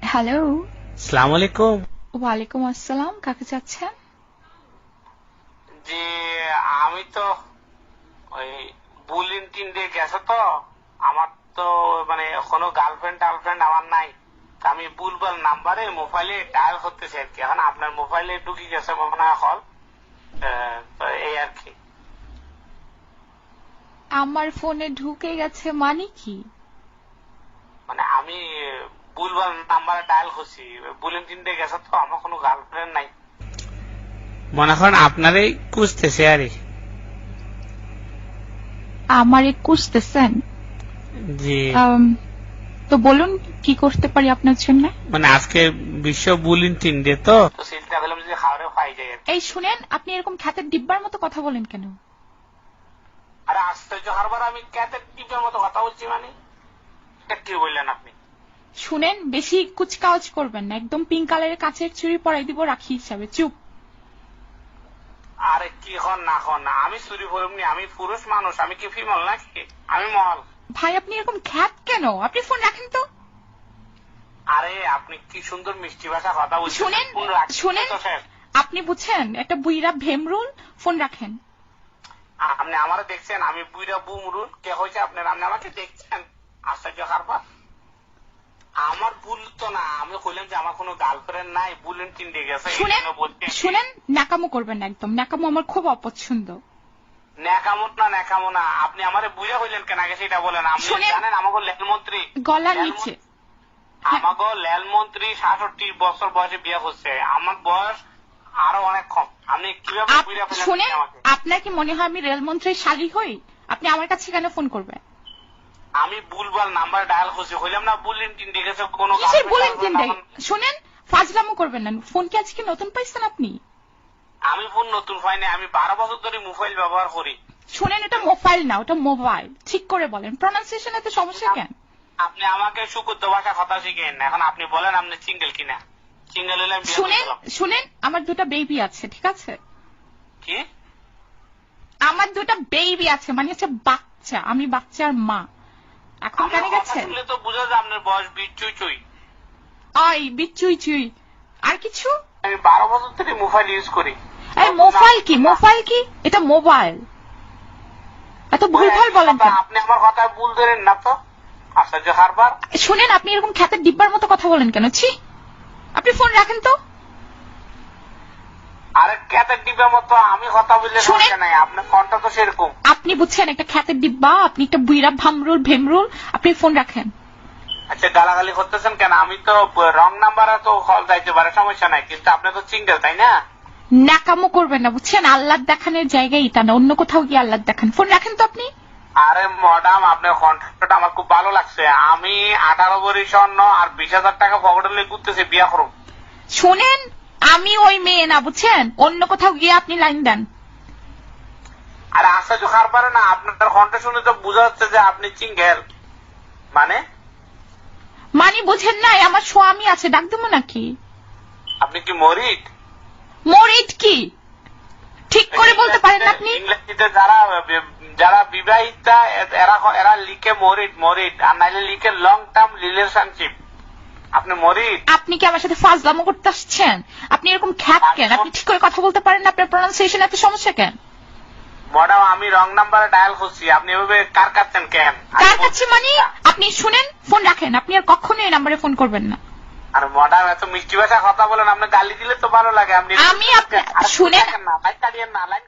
Hello. আসসালামু আলাইকুম। ওয়ালাইকুম আসসালাম, কাকে চাচ্ছেন? জি, আমি তো ওই বুলিং টিম দিয়ে গেছে তো, আমার তো মানে কোনো গার্লফ্রেন্ড টার্লফ্রেন্ড আমার নাই। আমি বুলবুল নাম্বারে মোবাইলে ডায়াল করতেছি আর কি। এখন আপনার মোবাইলে ঢুকে গেছে মনে হয় কল, তো এই আর কি। আমার ফোনে ঢুকে গেছে মানে কি? মানে আমি বুলবুল নাম্বারে ডায়াল করছি, বুলিং টিম দিয়ে গেছে তো, আমার কোনো গার্লফ্রেন্ড নাই। মনে করেন আপনারই খুঁজতেছে আর আমারে খুঁজতেছেন? জি। তো বলুন কি করতে পারি আপনার জন্য। মানে আজকে বিশ্ব বুলিং টিম ডে তো চিন্তা করলাম যে খাবারে পাই যায়। এই শুনেন, আপনি এরকম খ্যাতের ডিব্বার মতো কথা বলেন কেন? আরে আশ্চর্য, হারবার আমি ক্যাটের টিপের মতো কথা বলছি মানে? কি বললেন আপনি? শুনেন, বেশি কুচকাওয়াজ করবেন না, একদম পিঙ্ক কালারের কাচের চুড়ি পরাই দিব রাখি হিসাবে, চুপ। আরে কি হন না হন না, আমি চুরি করবনি, আমি পুরুষ মানুষ, আমি কি ফিমেল নাকি? আমি মহল। ভাই আপনি এরকম খ্যাত কেন? আপনি ফোন রাখেন তো। আরে আপনি কি সুন্দর মিষ্টি ভাষা কথা বলছেন। শুনেন শুনেন, আপনি বুঝছেন একটা বুইরা ভেমরুল, ফোন রাখেন। আপনি আমারে দেখছেন? আমি বুইরা বুমরুল কে হয়েছে আপনার? আপনি আমাকে দেখছেন? আশ্চর্য হারবার, আমার ভুল তো না। আমি কইলাম যে আমার কোনো গার্লফ্রেন্ড নাই, বুলেন টিন্ডে গেছে। শুনেন, ন্যাকামো করবেন না, একদম ন্যাকামো আমার খুব অপছন্দ। ন্যাকামো না ন্যাকামো না, আপনি আমারে বুঝে হইলেন কেন আগে সেটা বলেন। আপনি জানেন আমাকে লেলমন্ত্রী গলার নিচে, আমাকে লেলমন্ত্রী 66 বছর বয়সে বিয়ে করছে, আমার বয়স আরো অনেক কম। আপনি কিভাবে বুঝে ফেলেন? শুনেন, আপনার কি মনে হয় আমি রেলমন্ত্রীর শালী হই? আপনি আমার কাছে কেন ফোন করবেন? আমি ভুলভাল নাম্বার ডায়াল করছি, হইলাম না বুলেন টিন্ডে গেছে কোনো। শুনেন, ফাজলামো করবেন না। ফোন কি আজকে নতুন পাইছেন আপনি? আমি ফোন নতুন পাইনি, আমি 12 বছর ধরে মোবাইল ব্যবহার করি। শুনেন, এটা মোবাইল না, ওটা মোবাইল। ঠিক করে বলেন, প্রনাউন্সিয়েশন এত সমস্যা কেন? আপনি আমাকে সুকুদ্দ ভাষা কথা শিখেন। এখন আপনি বলেন আপনি সিঙ্গেল কিনা? সিঙ্গেল হলে শুনেন, আমার দুটা বেবি আছে, ঠিক আছে? কি? আমার দুটা বেবি আছে, মানে হচ্ছে বাচ্চা, আমি বাচ্চার মা। এখন কেন গেছে? তো বুঝা যায় আপনার বয়স বিচুই চুই। আই বিচুই চুই আর কিছু? আমি 12 বছর ধরে মোবাইল ইউজ করি। এই মোবাইল কি? মোবাইল কি? এটা মোবাইল। এত ভুলভাল বলেন কেন? আপনি আমার কথা ভুল ধরেন না তো। আশ্চর্য হারবার, শুনেন, আপনি এরকম খ্যাতের ডিব্বার মতো কথা বলেন কেন? ছি, আপনি ফোন রাখেন তো। আরে খ্যাতের ডিব্বার মতো আমি কথা বললে সমস্যা নাই, আপনার কণ্ঠটা তো সেরকম। আপনি বুঝছেন একটা খ্যাতের ডিব্বা, আপনি একটা বুইরা ভামরুল ভেমরুল, আপনি ফোন রাখেন। আচ্ছা গালাগালি করতেছেন কেন? আমি তো রং নাম্বারে তো কল যাইতে পারে, সমস্যা নাই, কিন্তু আপনি তো সিঙ্গেল তাই না? ন্যাকামো করবেন না, বুঝছেন? আল্লাহ দেখানোর জায়গায় এটা না, অন্য কোথাও গিয়ে আল্লাহ দেখান। ফোন রাখেন তো আপনি। আরে ম্যাডাম, আপনার কণ্ঠটা আমার খুব ভালো লাগছে। আমি 18 ভরি স্বর্ণ আর 20,000 টাকা পকেটে নিয়ে ঘুরতেছি, বিয়া করুন। শুনেন, আমি ওই মেয়ে না, বুঝছেন? অন্য কোথাও গিয়ে আপনি লাইন দেন। আরে আশ্চর্য খার পারে না, আপনার কণ্ঠ শুনে তো বোঝা যাচ্ছে যে আপনি সিঙ্গেল। মানে বুঝেন নাই? আমার স্বামী আছে, ডাক দেবো নাকি? আপনি কি মরিদ? মরিদ কি ঠিক করে বলতে পারেন না আপনি? ইংরেজিতে যারা বিবাহিতা এরা লিখে মরিদ মরিদ, আর নাইলে লিখে লং টার্ম রিলেশনশিপ। আপনি মরিদ? আপনি কি আমার সাথে ফাজলামো করতে আসছেন? আপনি এরকম খ্যাত কেন? আপনি ঠিক করে কথা বলতে পারেন না? আপনার প্রনাউন্সিয়েশন এত সমস্যা কেন? ম্যাডাম আমি রং নাম্বারে ডায়াল করছি, আপনি এভাবে কার কাচ্ছেন কেন? কার কাছে মানে? আপনি শুনেন, ফোন রাখেন। আপনি আর কখনো এই নাম্বারে ফোন করবেন না। আর ম্যাডাম এত মিষ্টি ভাষা কথা বলেন, আপনি গালি দিলে তো ভালো লাগে। আপনি শুনেন না লাইন কাটিয়েন না, লাইন